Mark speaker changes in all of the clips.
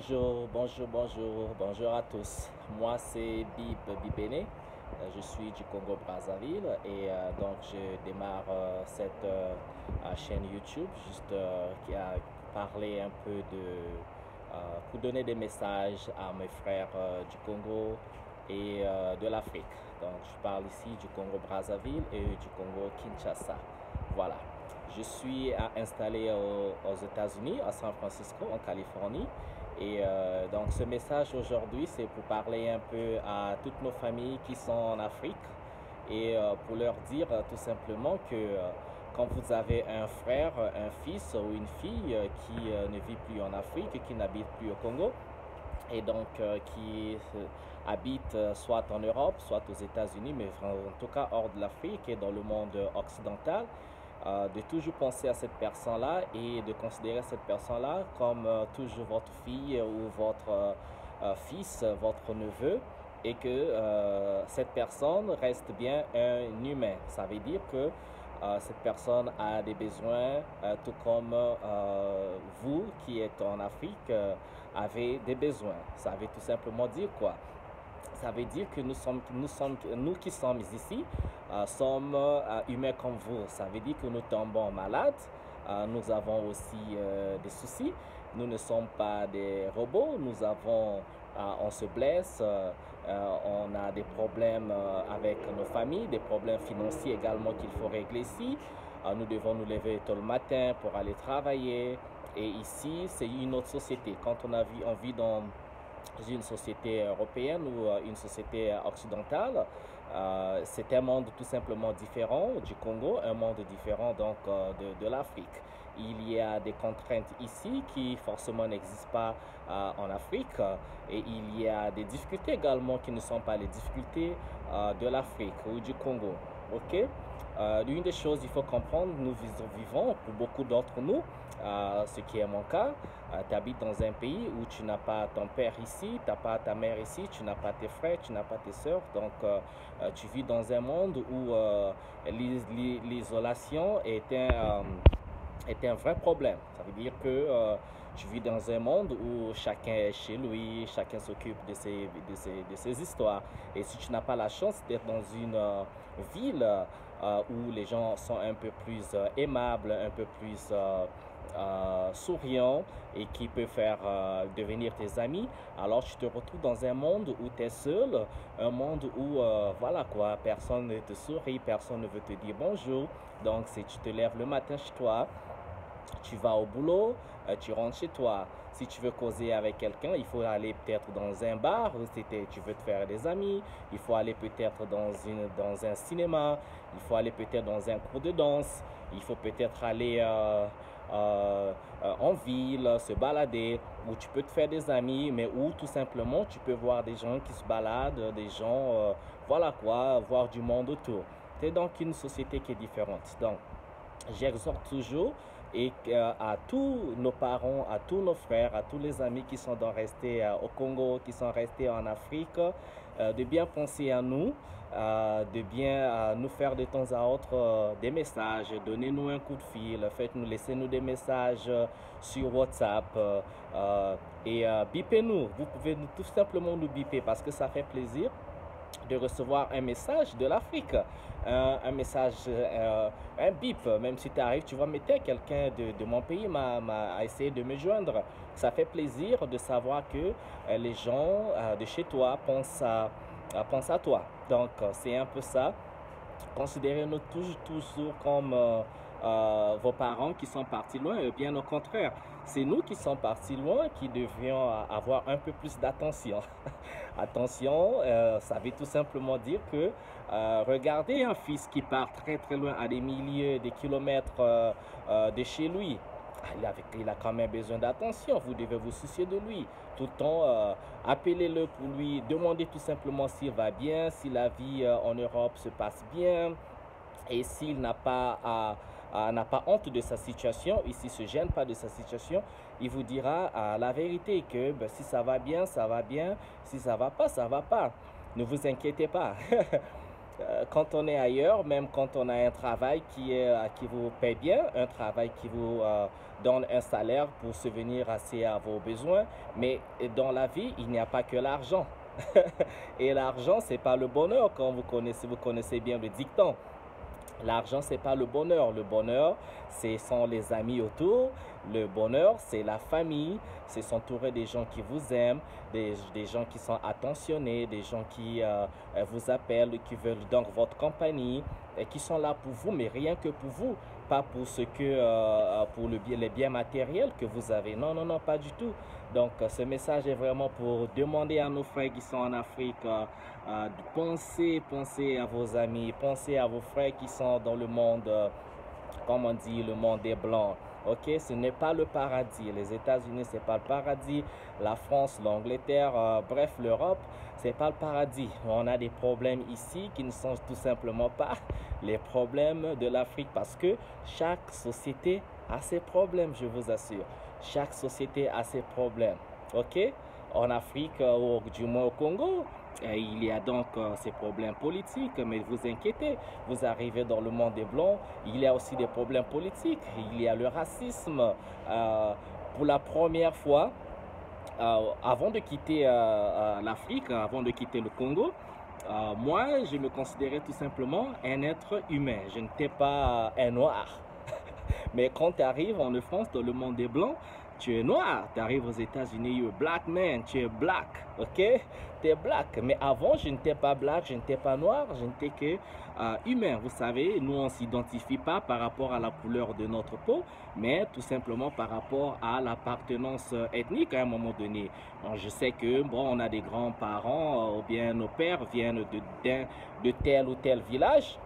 Speaker 1: Bonjour à tous. Moi, c'est Bibéné. Je suis du Congo-Brazzaville et donc je démarre cette chaîne YouTube juste qui a parlé un peu pour donner des messages à mes frères du Congo et de l'Afrique. Donc, je parle ici du Congo-Brazzaville et du Congo-Kinshasa. Voilà. Je suis installé aux États-Unis, à San Francisco, en Californie. Et donc ce message aujourd'hui, c'est pour parler un peu à toutes nos familles qui sont en Afrique et pour leur dire tout simplement que quand vous avez un frère, un fils ou une fille qui ne vit plus en Afrique, qui n'habite plus au Congo, et donc qui habite soit en Europe, soit aux États-Unis, mais en tout cas hors de l'Afrique et dans le monde occidental, de toujours penser à cette personne-là et de considérer cette personne-là comme toujours votre fille ou votre fils, votre neveu, et que cette personne reste bien un humain. Ça veut dire que cette personne a des besoins, tout comme vous qui êtes en Afrique avez des besoins. Ça veut tout simplement dire quoi? Ça veut dire que nous qui sommes ici, sommes humains comme vous. Ça veut dire que nous tombons malades, nous avons aussi des soucis. Nous ne sommes pas des robots, on se blesse, on a des problèmes avec nos familles, des problèmes financiers également qu'il faut régler ici. Nous devons nous lever tôt le matin pour aller travailler. Et ici, c'est une autre société. Quand on vit dans une société européenne ou une société occidentale, c'est un monde tout simplement différent du Congo, un monde différent donc de l'Afrique. Il y a des contraintes ici qui forcément n'existent pas en Afrique et il y a des difficultés également qui ne sont pas les difficultés de l'Afrique ou du Congo. Ok? L'une des choses, il faut comprendre, nous vivons, pour beaucoup d'entre nous, ce qui est mon cas, tu habites dans un pays où tu n'as pas ton père ici, tu n'as pas ta mère ici, tu n'as pas tes frères, tu n'as pas tes sœurs, donc tu vis dans un monde où l'isolation est un vrai problème. Ça veut dire que tu vis dans un monde où chacun est chez lui, chacun s'occupe de ses histoires. Et si tu n'as pas la chance d'être dans une ville où les gens sont un peu plus aimables, un peu plus souriants et qui peuvent faire devenir tes amis, alors tu te retrouves dans un monde où tu es seul, un monde où, voilà quoi, personne ne te sourit, personne ne veut te dire bonjour. Donc, si tu te lèves le matin chez toi, tu vas au boulot, tu rentres chez toi. Si tu veux causer avec quelqu'un, il faut aller peut-être dans un bar, si tu veux te faire des amis, il faut aller peut-être dans un cinéma, il faut aller peut-être dans un cours de danse, il faut peut-être aller en ville, se balader, où tu peux te faire des amis, mais où tout simplement tu peux voir des gens qui se baladent, des gens, voilà quoi, voir du monde autour. C'est donc une société qui est différente. Donc, j'exhorte toujours et à tous nos parents, à tous nos frères, à tous les amis qui sont restés au Congo, qui sont restés en Afrique, de bien penser à nous, de bien nous faire de temps à autre des messages, donnez-nous un coup de fil, faites-nous, laissez-nous des messages sur WhatsApp et bipez-nous. Vous pouvez tout simplement nous biper parce que ça fait plaisir de recevoir un message de l'Afrique, un message, un bip, même si tu arrives, tu vas mettre quelqu'un de mon pays a essayé de me joindre. Ça fait plaisir de savoir que les gens de chez toi pensent à toi. Donc, c'est un peu ça. Considérez-nous toujours comme vos parents qui sont partis loin, et bien au contraire, c'est nous qui sommes partis loin qui devions avoir un peu plus d'attention. Attention, ça veut tout simplement dire que regardez un fils qui part très très loin à des milliers de kilomètres de chez lui. Il a quand même besoin d'attention, vous devez vous soucier de lui. Tout le temps, appelez-le pour lui, demandez tout simplement s'il va bien, si la vie en Europe se passe bien et s'il n'a pas honte de sa situation, il ne se gêne pas de sa situation, il vous dira la vérité que ben, si ça va bien, ça va bien, si ça va pas, ça va pas. Ne vous inquiétez pas. quand on est ailleurs, même quand on a un travail qui vous paie bien, un travail qui vous donne un salaire pour subvenir assez à vos besoins, mais dans la vie, il n'y a pas que l'argent. Et l'argent, c'est pas le bonheur, comme vous connaissez bien le dicton. L'argent, c'est pas le bonheur. Le bonheur, ce sont les amis autour. Le bonheur, c'est la famille. C'est s'entourer des gens qui vous aiment, des gens qui sont attentionnés, des gens qui vous appellent, qui veulent donc votre compagnie, et qui sont là pour vous, mais rien que pour vous. Pas pour ce que, pour les biens matériels que vous avez. Non, non, non, pas du tout. Donc, ce message est vraiment pour demander à nos frères qui sont en Afrique pensez à vos amis, pensez à vos frères qui sont dans le monde, comme on dit, le monde des Blancs. Ok, ce n'est pas le paradis. Les États-Unis, c'est pas le paradis. La France, l'Angleterre, bref, l'Europe, c'est pas le paradis. On a des problèmes ici qui ne sont tout simplement pas les problèmes de l'Afrique parce que chaque société a ses problèmes, je vous assure. Chaque société a ses problèmes. Ok, en Afrique, ou du moins au Congo, il y a donc ces problèmes politiques, mais vous inquiétez, vous arrivez dans le monde des Blancs, il y a aussi des problèmes politiques, il y a le racisme. Pour la première fois, avant de quitter l'Afrique, avant de quitter le Congo, moi, je me considérais tout simplement un être humain. Je n'étais pas un noir. Mais quand tu arrives en France, dans le monde des Blancs, tu es noir. Tu arrives aux États-Unis, you're a black man, tu es black, ok? Tu es black. Mais avant, je n'étais pas black, je n'étais pas noir, je n'étais que humain. Vous savez, nous, on ne s'identifie pas par rapport à la couleur de notre peau, mais tout simplement par rapport à l'appartenance ethnique à un moment donné. Donc, je sais que, bon, on a des grands-parents, ou bien nos pères viennent de tel ou tel village,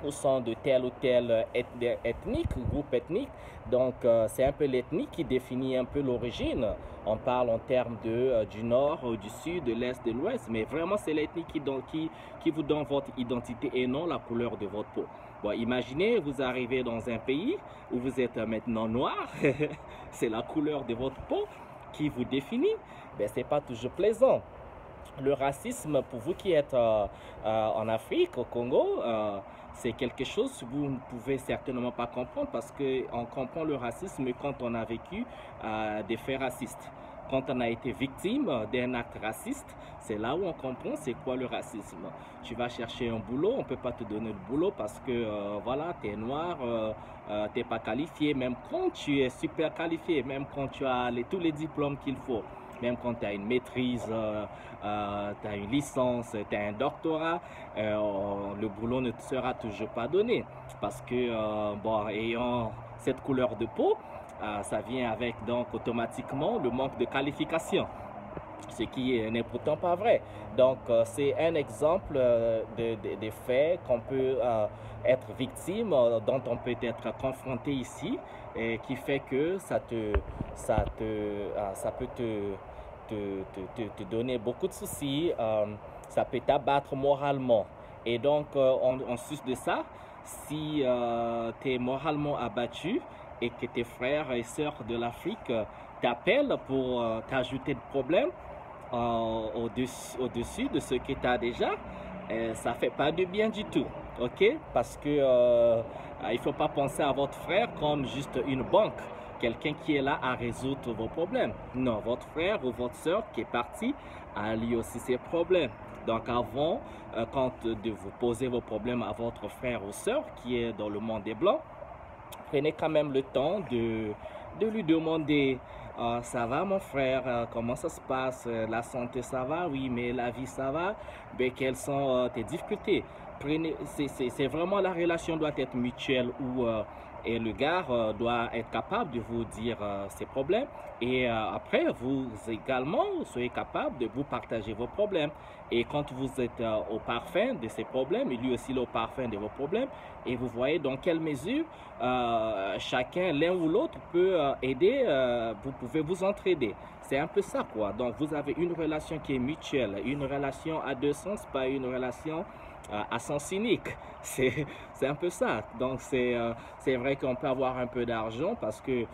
Speaker 1: ou sont de tel ou tel groupe ethnique. Donc, c'est un peu l'ethnie qui définit un peu l'origine. On parle en termes du nord, du sud, de l'est, de l'ouest, mais vraiment, c'est l'ethnie qui vous donne votre identité et non la couleur de votre peau. Bon, imaginez, vous arrivez dans un pays où vous êtes maintenant noir, c'est la couleur de votre peau qui vous définit. Ben, c'est pas toujours plaisant. Le racisme, pour vous qui êtes en Afrique, au Congo, c'est quelque chose que vous ne pouvez certainement pas comprendre parce qu'on comprend le racisme quand on a vécu des faits racistes. Quand on a été victime d'un acte raciste, c'est là où on comprend c'est quoi le racisme. Tu vas chercher un boulot, on ne peut pas te donner le boulot parce que voilà, tu es noir, tu n'es pas qualifié, même quand tu es super qualifié, même quand tu as tous les diplômes qu'il faut. Même quand tu as une maîtrise, tu as une licence, tu as un doctorat, le boulot ne te sera toujours pas donné. Parce que, bon, ayant cette couleur de peau, ça vient avec donc automatiquement le manque de qualification. Ce qui n'est pourtant pas vrai. Donc, c'est un exemple des faits qu'on peut être victime, dont on peut être confronté ici, et qui fait que ça peut te donner beaucoup de soucis, ça peut t'abattre moralement. Et donc, en sus de ça, si tu es moralement abattu et que tes frères et sœurs de l'Afrique t'appellent pour t'ajouter de problèmes au-dessus de ce que tu as déjà, ça ne fait pas de bien du tout. Ok? Parce que il ne faut pas penser à votre frère comme juste une banque, quelqu'un qui est là à résoudre vos problèmes. Non, votre frère ou votre soeur qui est parti a lui aussi ses problèmes. Donc avant, quand de vous poser vos problèmes à votre frère ou soeur qui est dans le monde des Blancs, prenez quand même le temps de lui demander ça va mon frère, comment ça se passe, la santé ça va, oui, mais la vie ça va, mais quelles sont tes difficultés. C'est vraiment, la relation doit être mutuelle où et le gars doit être capable de vous dire ses problèmes et après vous également soyez capable de vous partager vos problèmes. Et quand vous êtes au parfum de ses problèmes, et lui aussi il est au parfum de vos problèmes, et vous voyez dans quelle mesure chacun, l'un ou l'autre, peut aider, vous pouvez vous entraider. C'est un peu ça quoi. Donc vous avez une relation qui est mutuelle, une relation à deux sens, pas une relation à sens unique. C'est un peu ça. Donc c'est vrai qu'on peut avoir un peu d'argent parce que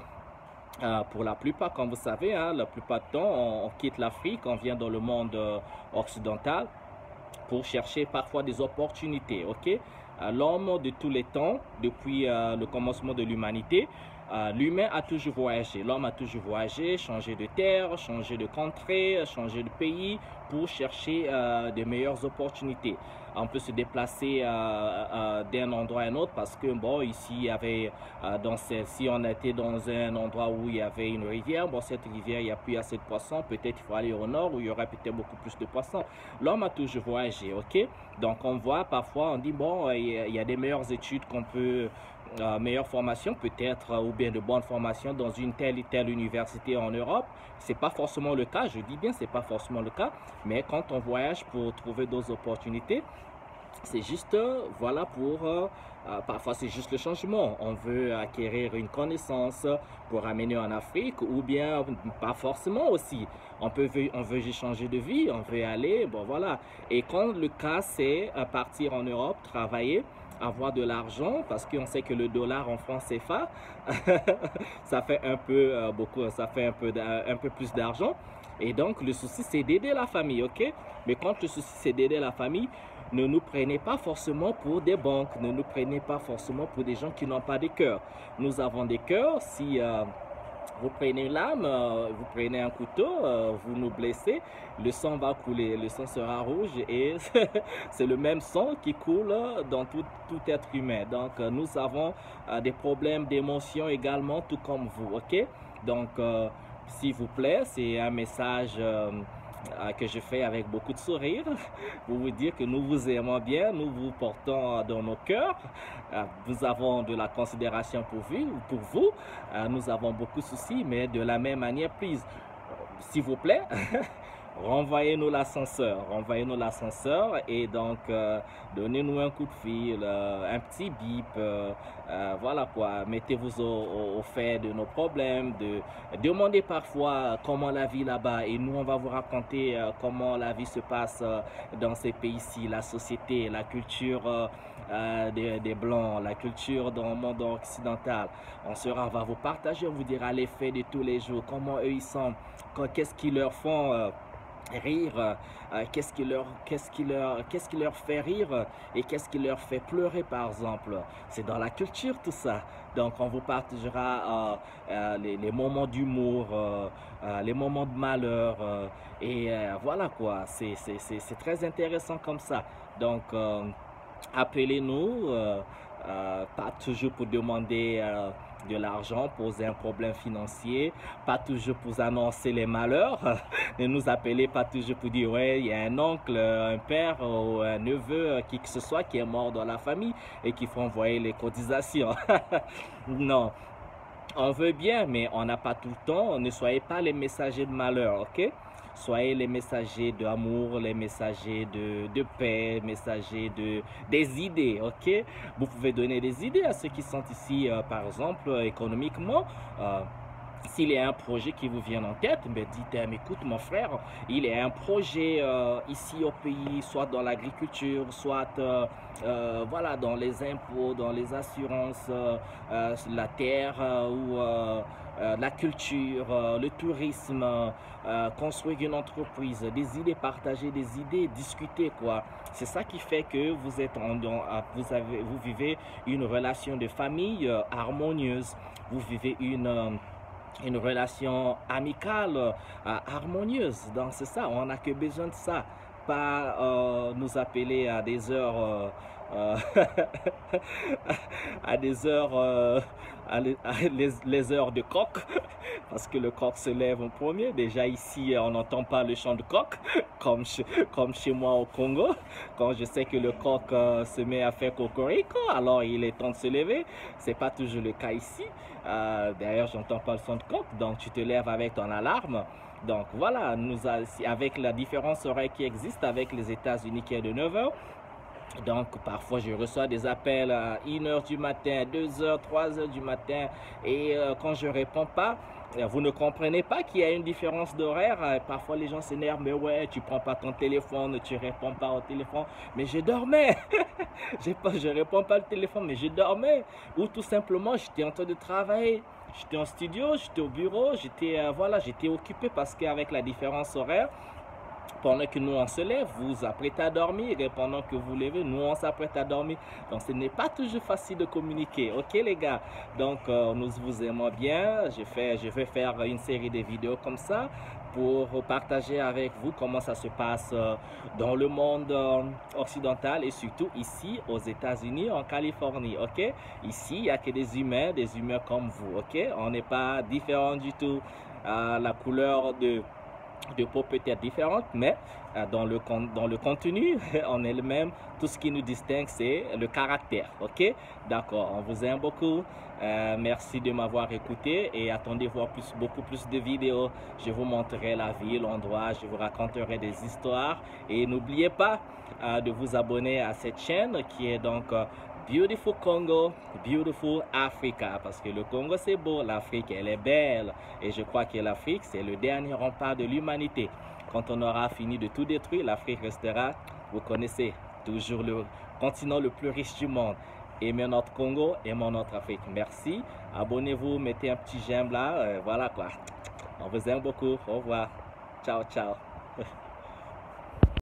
Speaker 1: pour la plupart, comme vous savez, hein, la plupart du temps, on quitte l'Afrique, on vient dans le monde occidental. pour chercher parfois des opportunités, ok? L'homme de tous les temps, depuis le commencement de l'humanité, l'humain a toujours voyagé, l'homme a toujours voyagé, changé de terre, changé de contrée, changé de pays pour chercher de meilleures opportunités. On peut se déplacer d'un endroit à un autre parce que, bon, ici, il y avait, si on était dans un endroit où il y avait une rivière, bon, cette rivière, il n'y a plus assez de poissons, peut-être il faut aller au nord où il y aura peut-être beaucoup plus de poissons. L'homme a toujours voyagé, ok? Donc, on voit parfois, on dit, bon, il y a des meilleures études qu'on peut meilleure formation peut-être ou bien de bonnes formations dans une telle et telle université en Europe. C'est pas forcément le cas, je dis bien c'est pas forcément le cas, mais quand on voyage pour trouver d'autres opportunités, c'est juste, voilà, parfois c'est juste le changement. On veut acquérir une connaissance pour amener en Afrique ou bien pas forcément aussi. On veut changer de vie, on veut aller, bon voilà. Et quand le cas c'est partir en Europe, travailler, avoir de l'argent parce qu'on sait que le dollar en franc CFA ça fait un peu beaucoup, ça fait un peu plus d'argent et donc le souci c'est d'aider la famille, ok? Mais quand le souci c'est d'aider la famille, ne nous prenez pas forcément pour des banques, ne nous prenez pas forcément pour des gens qui n'ont pas de cœur. Nous avons des cœurs. Si vous prenez une lame, vous prenez un couteau, vous nous blessez, le sang va couler, le sang sera rouge et c'est le même sang qui coule dans tout être humain. Donc nous avons des problèmes d'émotion également, tout comme vous, ok? Donc s'il vous plaît, c'est un message que je fais avec beaucoup de sourire pour vous dire que nous vous aimons bien, nous vous portons dans nos cœurs, nous avons de la considération pour vous, nous avons beaucoup de soucis, mais de la même manière, please, s'il vous plaît, renvoyez-nous l'ascenseur et donc donnez-nous un coup de fil, un petit bip, voilà quoi, mettez-vous au fait de nos problèmes, demandez parfois comment la vie là-bas et nous on va vous raconter comment la vie se passe dans ces pays-ci, la société, la culture des Blancs, la culture dans le monde occidental. On va vous partager, on vous dira les faits de tous les jours, comment eux ils sont, qu'est-ce qu'ils leur font rire, qu'est-ce qui leur fait rire et qu'est-ce qui leur fait pleurer par exemple. C'est dans la culture tout ça. Donc on vous partagera les moments d'humour, les moments de malheur et voilà quoi, c'est très intéressant comme ça. Donc appelez-nous, pas toujours pour demander de l'argent, poser un problème financier, pas toujours pour annoncer les malheurs, ne nous appelez pas toujours pour dire ouais, il y a un oncle, un père ou un neveu, qui que ce soit qui est mort dans la famille et qu'il faut envoyer les cotisations. Non, on veut bien, mais on n'a pas tout le temps. Ne soyez pas les messagers de malheur, ok? Soyez les messagers d'amour, les messagers de paix, messagers des idées, ok? Vous pouvez donner des idées à ceux qui sont ici, par exemple, économiquement. S'il y a un projet qui vous vient en tête, mais dites, écoute mon frère, il y a un projet ici au pays, soit dans l'agriculture, soit voilà, dans les impôts, dans les assurances, la terre ou la culture, le tourisme, construire une entreprise, des idées partagées, des idées discutées, quoi. C'est ça qui fait que vous êtes vous vivez une relation de famille harmonieuse, vous vivez une relation amicale, harmonieuse. Donc c'est ça, on n'a que besoin de ça. Pas nous appeler à des heures, à des heures, les heures de coq, parce que le coq se lève en premier. Déjà ici, on n'entend pas le chant de coq, comme chez moi au Congo. Quand je sais que le coq se met à faire cocorico, alors il est temps de se lever. C'est pas toujours le cas ici. D'ailleurs, j'entends pas le son de coq, donc tu te lèves avec ton alarme. Donc voilà, avec la différence horaire qui existe avec les États-Unis qui est de 9 h. Donc parfois je reçois des appels à 1 h du matin, 2 h, 3 h du matin et quand je réponds pas, vous ne comprenez pas qu'il y a une différence d'horaire. Parfois les gens s'énervent, mais ouais, tu prends pas ton téléphone, tu réponds pas au téléphone. Mais je dormais. Je réponds pas au téléphone, mais je dormais. Ou tout simplement, j'étais en train de travailler. J'étais en studio, j'étais au bureau, j'étais voilà, j'étais occupé parce qu'avec la différence horaire, pendant que nous on se lève, vous vous apprêtez à dormir, et pendant que vous levez, nous on s'apprête à dormir. Donc ce n'est pas toujours facile de communiquer, ok les gars? Donc nous vous aimons bien. Je vais faire une série de vidéos comme ça pour partager avec vous comment ça se passe dans le monde occidental et surtout ici aux États-Unis, en Californie, ok? Ici, il n'y a que des humains comme vous, ok? On n'est pas différent du tout. La couleur de peau peut être différente, mais dans le contenu, on est le même. Tout ce qui nous distingue, c'est le caractère, ok? D'accord, on vous aime beaucoup. Merci de m'avoir écouté et attendez voir beaucoup plus de vidéos. Je vous montrerai la ville, l'endroit, je vous raconterai des histoires. Et n'oubliez pas de vous abonner à cette chaîne qui est donc Beautiful Congo, Beautiful Africa, parce que le Congo c'est beau, l'Afrique elle est belle, et je crois que l'Afrique c'est le dernier rempart de l'humanité. Quand on aura fini de tout détruire, l'Afrique restera, vous connaissez, toujours le continent le plus riche du monde. Aimez notre Congo, aimons notre Afrique. Merci, abonnez-vous, mettez un petit j'aime là, voilà quoi. On vous aime beaucoup, au revoir, ciao ciao.